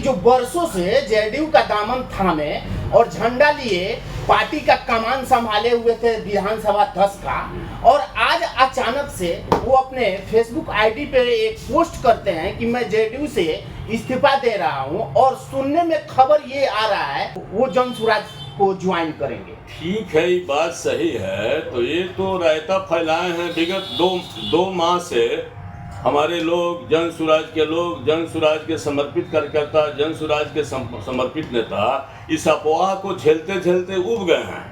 जो बरसों से जेडीयू का दामन थामे और झंडा लिए पार्टी का कमान संभाले हुए थे विधानसभा 10 का, और आज अचानक से वो अपने फेसबुक आईडी पे एक पोस्ट करते हैं कि मैं जेडीयू से इस्तीफा दे रहा हूं, और सुनने में खबर ये आ रहा है वो जन स्वराज को ज्वाइन करेंगे। ठीक है, ये बात सही है। तो ये तो रायता फैलाए हैं विगत दो माह से हमारे लोग, जन स्वराज के लोग, जन स्वराज के समर्पित कार्यकर्ता, जन स्वराज के समर्पित नेता इस अफवाह को झेलते झेलते उब गए हैं।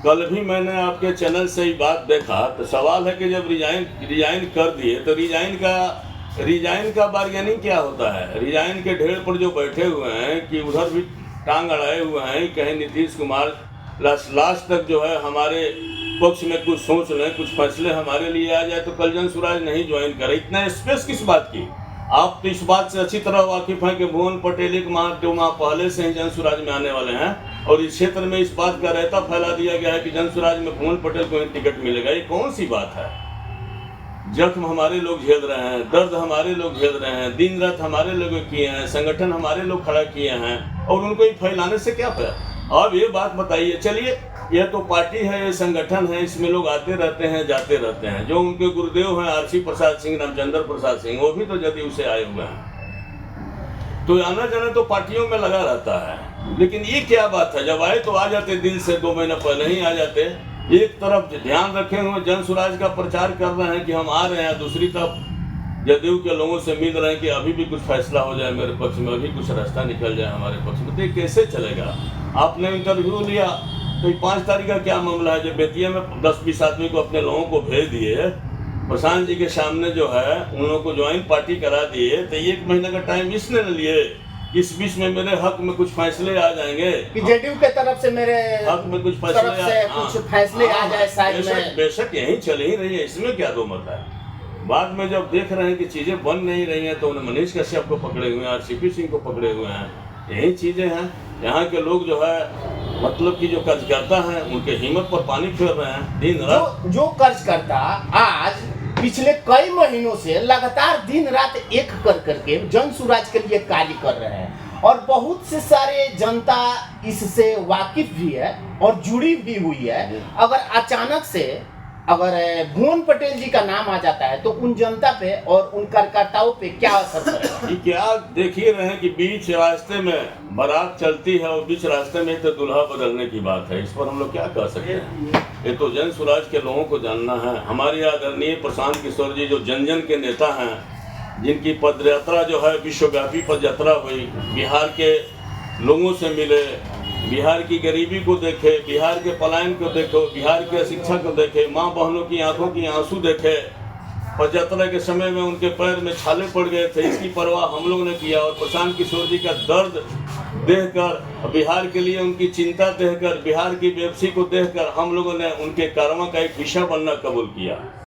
कल भी मैंने आपके चैनल से ही बात देखा, तो सवाल है कि जब रिजाइन कर दिए तो रिजाइन का बार्गेनिंग क्या होता है। रिजाइन के ढेर पर जो बैठे हुए हैं कि उधर भी टांग अड़ाए हुए हैं, कहीं नीतीश कुमार लास्ट तक जो है हमारे पक्ष में कुछ सोच लें, कुछ फैसले हमारे लिए आ जाए, तो कल जन स्वराज नहीं ज्वाइन करे। इतना स्पेस किस बात की? आप तो इस बात से अच्छी तरह वाकिफ हैं कि भुवन पटेल 1 माह पहले से ही जन स्वराज में आने वाले हैं, और इस क्षेत्र में इस बात का रायता फैला दिया गया है कि जन स्वराज में भुवन पटेल को ही टिकट मिलेगा। ये कौन सी बात है? जख्म हमारे लोग झेल रहे हैं, दर्द हमारे लोग झेल रहे हैं, दिन रात हमारे लोग किए हैं, संगठन हमारे लोग खड़ा किए हैं, और उनको ये फैलाने से क्या फायदा? अब ये बात बताइए। चलिए, यह तो पार्टी है, ये संगठन है, इसमें लोग आते रहते हैं, जाते रहते हैं। जो उनके गुरुदेव हैं आरसी प्रसाद सिंह, रामचंद्र प्रसाद सिंह, वो भी तो जदयू से आए हुए हैं। तो आना जाना तो पार्टियों में लगा रहता है। लेकिन ये क्या बात है, जब आए तो आ जाते, दिल से 2 महीना पहले ही आ जाते। एक तरफ ध्यान रखे हुए जन स्वराज का प्रचार कर रहे हैं कि हम आ रहे हैं, दूसरी तरफ जदयू के लोगों से मिल रहे हैं कि अभी भी कुछ फैसला हो जाए मेरे पक्ष में, अभी कुछ रास्ता निकल जाए हमारे पक्ष में। तो ये कैसे चलेगा? आपने इंटरव्यू लिया तो 5 तारीख का क्या मामला है? जब बेतिया में 10-20 आदमी को अपने लोगों को भेज दिए, प्रशांत जी के सामने जो है उन लोगों को ज्वाइन पार्टी करा दिए, तो 1 महीने का टाइम इसने न लिए। इस बीच में मेरे हक में कुछ फैसले आ जाएंगे कि जेडीयू के तरफ से मेरे हक में कुछ फैसले आ जाए साइड में। बेशक यही चल ही रही है, इसमें क्या दो मत है। बाद में जब देख रहे हैं कि चीजें बन नहीं रही हैं, तो उन्हें मनीष कश्यप को पकड़े हुए हैं, आरसीपी सिंह को पकड़े हुए हैं। यही चीजें हैं। यहाँ के लोग जो है मतलब कि जो कर्जकर्ता हैं उनके हिम्मत पर पानी फेर रहे हैं दिन रात। जो कर्जकर्ता आज पिछले कई महीनों से लगातार दिन रात एक करके जन स्वराज के लिए कार्य कर रहे हैं, और बहुत से सारे जनता इससे वाकिफ भी है और जुड़ी भी हुई है। अगर अचानक से अगर भुवन पटेल जी का नाम आ जाता है तो उन जनता पे और उन कार्यकर्ताओं पे क्या असर पड़ेगा? ये क्या देख ही रहे हैं कि बीच रास्ते में बारात चलती है और बीच रास्ते में तो दूल्हा बदलने की बात है। इस पर हम लोग क्या कह सकते हैं? ये तो जन स्वराज के लोगों को जानना है। हमारे आदरणीय प्रशांत किशोर जी जो जन जन के नेता हैं, जिनकी पदयात्रा जो है विश्वव्यापी पदयात्रा हुई, बिहार के लोगों से मिले, बिहार की गरीबी को देखे, बिहार के पलायन को देखो, बिहार के अशिक्षा को देखे, माँ बहनों की आंखों की आंसू देखे। पदयात्रा के समय में उनके पैर में छाले पड़ गए थे, इसकी परवाह हम लोग ने किया। और प्रशांत किशोर जी का दर्द देखकर, बिहार के लिए उनकी चिंता देखकर, बिहार की बेबसी को देखकर हम लोगों ने उनके कर्मों का एक हिस्सा बनना कबूल किया।